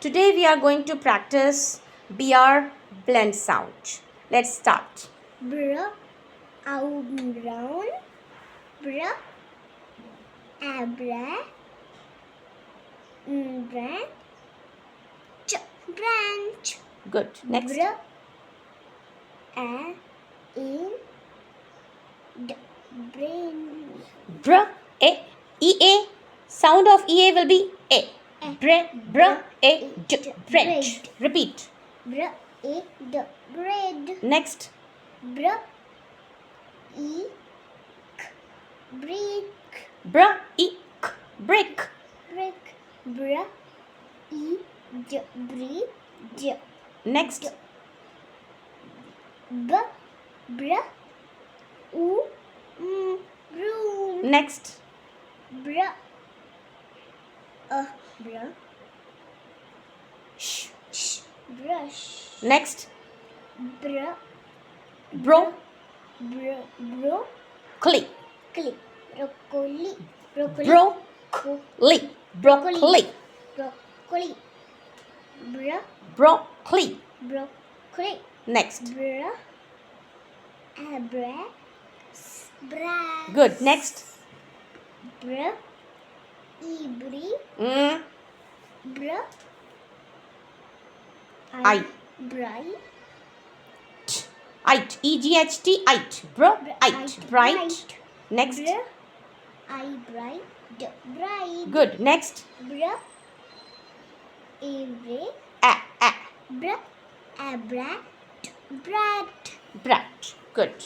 Today we are going to practice BR blend sound. Let's start. Br, out brown, br, abra, branch, branch. Good. Next. Br, a, in, d, brain. Br, a, ea. Sound of ea will be a. Br, a, d, bread. Repeat. Br, a, d, bread. Next. Br, e, k, brick. Br, e, k, brick. Brick. Br, e, d, bridge. Next. Br, u, room. Next. Br, br, Sh. brush. Next. Br, Bro, bro, cli. broccoli, broccoli, Bro, li. Broccoli. broccoli. Br, Broccoli. broccoli. Next. Br, abra, brass. Good. Next. Br, ibri, br, I. bright, It. E-G-H-T. It. Bro. It. Bright. Next. br, bright, bright. Good. Next. Br, every, A. A. br, abra, brat. Brat. Good.